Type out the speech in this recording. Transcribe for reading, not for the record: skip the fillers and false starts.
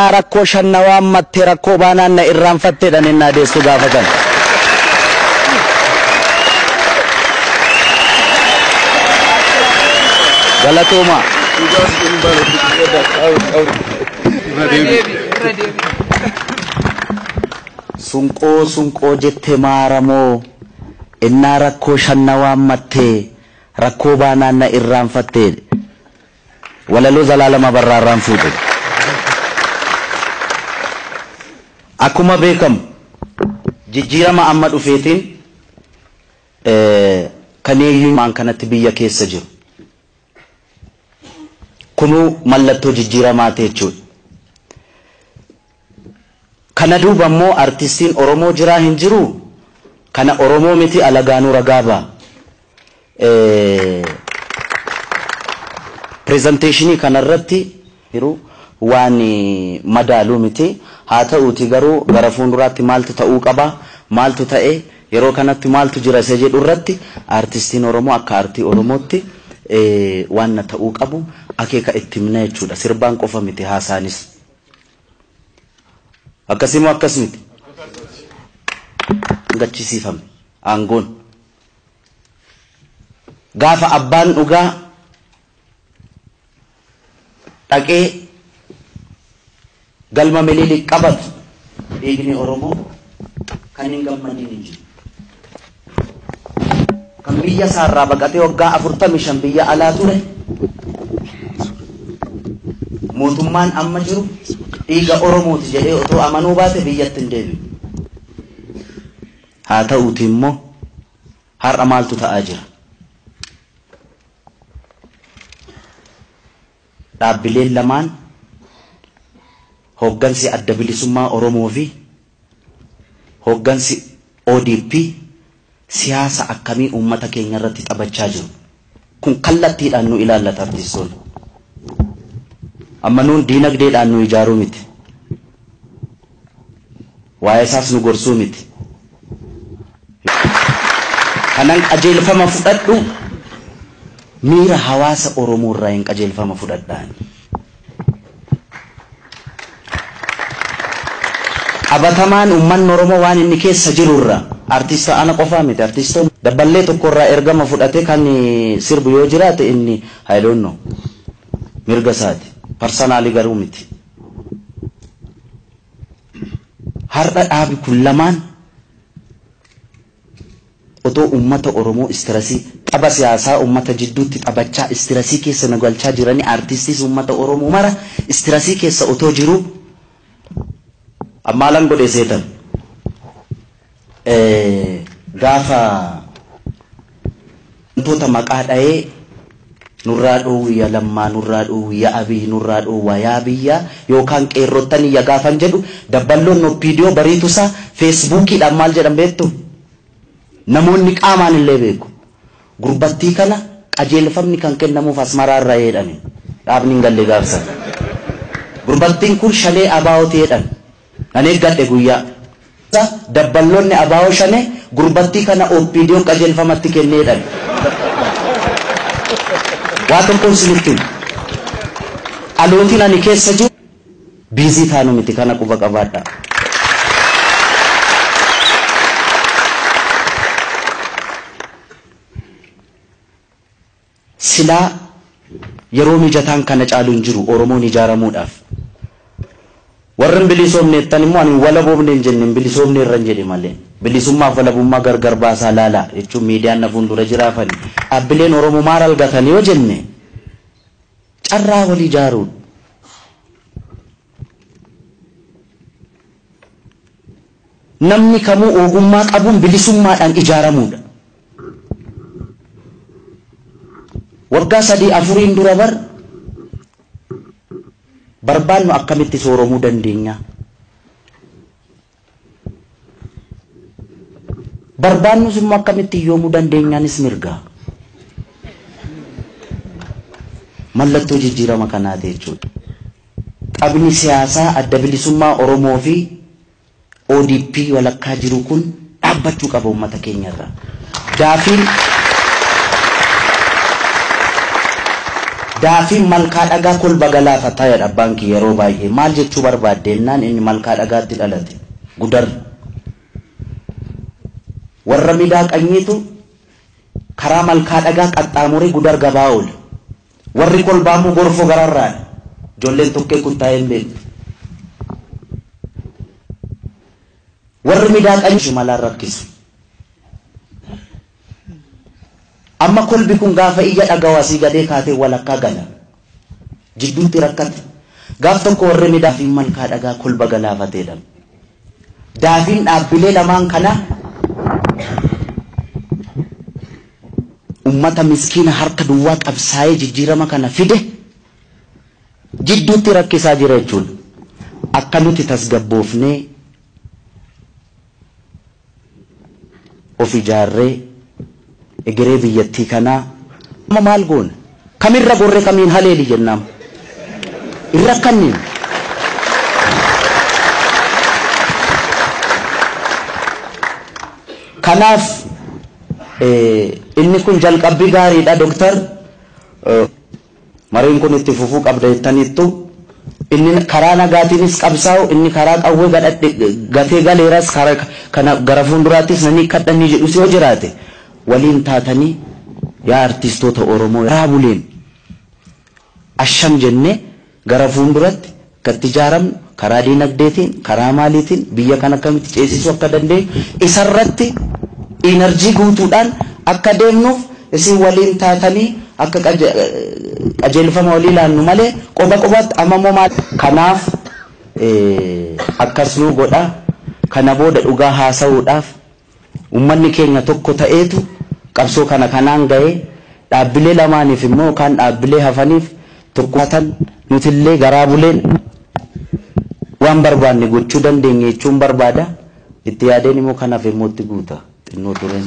rakkoo shannawaa mattee rakkoo baanaan na irraanfatteedhaan inni adeessu gaafatan. Galatooma. Sunqoo jettee maaramoo innaa rakkoo shannawaa mattee rakkoo baanaan na irraanfattee walaloo Zalaalama Barraarraan fuudhe. Akkuma beekamu jijjiirama amma dhufeetiin kaneeyyumaan kanatti biyya keessa jiru kunuu mallattoo jijjiiramaa ta'e jechuudha. Kana duuba immoo artistiin Oromoo jiraa hin jiru kana Oromoo miti alagaanuu ragaa ba'a. Presenteeshinii kanarratti jiru waan madaaluu miti haa ta'uuti garuu gara fuulduraatti maaltu ta'uu qaba maaltu ta'e yeroo kanatti maaltu jira isa jedhu irratti artistiin Oromoo akka artii Oromootti waan na ta'uu qabu akeeka itti himna jechuudha. Sirbaan qofa miti haasaanis akkasimoo akkas miti gachisiifame aangoon gaafa abbaan dhugaa dhaqee galma Minilik qabatu dhiigni Oromoo kan hin gammadin hin jiru. Kan biyya isaarraa baqatee waggaa 45 biyya alaa ture mootummaan amma jiru dhiiga Oromooti jedhee otoo amanuu baate biyyatti hin deebi'u. Haa ta'uuti immoo har'a maaltu ta'aa jira? Dhaabbileen lamaan hoggansi adda bilisummaa Oromoo fi hoggansi ODP siyaasa akkamii uummata keenya irratti taphachaa jiru kun kallattiidhaan nu ilaallata artistoonni. Amma nuun diinagdeedhaan nu ijaaruu miti waa'ee isaas nu gorsuu miti. Kanan qajeelfama fudhadhu miira hawaasa Oromoo irraa hin qajeelfama fudhadhaan. Qabatamaan uummanni Oromoo waan inni keessa jirurra artista ana qofaa miti artistoonni dabballee tokkorraa ergama fudhatee kan sirbu yoo jiraate inni I don't know mirga isaati personally garuu miti. Har'a dhaabi kun lamaan otoo uummata Oromoo istirasii tapha siyaasaa uummata jidduutti taphachaa istirasii keessa nagalchaa jiranii artistis uummata Oromoo mara istirasii keessa otoo jiru ammalan godhe seetan gaafa wantoota maqaa dha'ee nurraa dhoowwiya Lammaa nurraa dhoowwiya Abiy nurraa dhoowwa yaa biyya yookaan qeerrottan iyya gaafan jedhu dabballoon Oppiidiyoo bariitusaa feesbuukiidhaan maal jedhan beektu namoonni qaamaan illee beeku gurbattii kana qajeelfamni kan kennamuuf Asmaraarraa jedhani dhaabni hin galle gaafsan gurbattiin kun shalee abaa'ooti jedhan nan eeggadhe guyyaa dabballoonni abaa'oo shane gurbattii kana Oppiidiyoon qajeelfamatti kenneedhan waa tokkoon sinittiin alootiin ani keessa jiru biizii taanu miti kana quba qabaadha. Silaa yeroo mijataan kana caalu hin jiru Oromoon ijaaramuudhaaf. Warren bilisoomneettan immoo ani walaboomne hin jenne bilisoomne irra hin jedhe malee bilisummaaf walabummaa gargar baasaa laala jechuun miidiyaan na fuuldura jiraafani. Dhaabbileen Oromoo maal argatan yoo jenne carraa wal ijaaruun namni kamuu ogummaa qabuun bilisummaadhaan ijaaramuudha. Waggaa 3-4 dura barbaannu akkamitti sooromuu dandeenya? Barbaannus immoo akkamitti yoomuu dandeenyaanis mirga. Mallattoo jijjiirama kanaati jechuudha. Qabni siyaasaa adda bilisummaa Oromoo fi ODP walakkaa jiru kun dhaabbachuu qaba uummata keenyarraa. Daafin malkaa dhagaa kolba galaafataa jedha abbaan kiyya yeroo baay'ee. Maal jechuu barbaaddeennaan inni malkaa dhagaatti dhalate Gudar. Warra miidhaqanyiitu karaa malkaa dhagaa qaxxaamuree Gudar gabaa oole. Warri kolbaamuu gorfoo gararraan ijoolleen tokkee kuttaa'ee hin beekne. Warri miidhaqanyi malaan rakkisu. Amma kolbi kun gaafa iyya dhagawaasii gadee kaatee walakkaa gala. Jidduutti rakkate. Gaaf tokko warri midhaafiin malkaa dhagaa kolba galaafateedha. Daafiin dhaabbilee lamaan kana ummata miskiina harka duwwaa qabsaa'ee jijjiirama kana fide jidduutti rakkisaa jira jechuudha. Akka nuti tasgabboofnee of ijaarree egeree biyyattii kanaa amma maal goona? Kamirra gorre kamiin haleeli jennaan? Irra kanniin. Kanaaf inni kun jalqabbii gaariidha Doktar. Mariin kun itti fufuu qabda jettaniittu. Inni karaa nagaatiinis qabsaa'u, inni karaa qawwee gatee galeeras kana gara fuulduraattis nani kadhanii jedhus yoo jiraate waliin taatanii yaa artistoota Oromoo yaa buleen asham jenne gara fuulduratti gatti ijaaramnu karaa diinagdeetiin karaa maaliitiin biyya kana akkamitti ceesisuu akka dandeenyu isarratti enerjii guutuudhaan akka deemnuuf isin waliin taatanii akka qajeelfama walii ilaannu malee qoba qobaatti ammoo maal kanaaf akkas nu godha. Kana booda dhugaa haasa'uudhaaf ummanni keenya tokko ta'eetu qabsoo kana kanaan ga'ee dhaabbilee lamaaniif immoo kan dhaabbilee hafaniif tokkotan nutillee garaa buleen waan barbaanne gochuu dandeenya jechuun barbaada. Itti yaadeen immoo kanaaf immoo itti guuta xinnoo tureen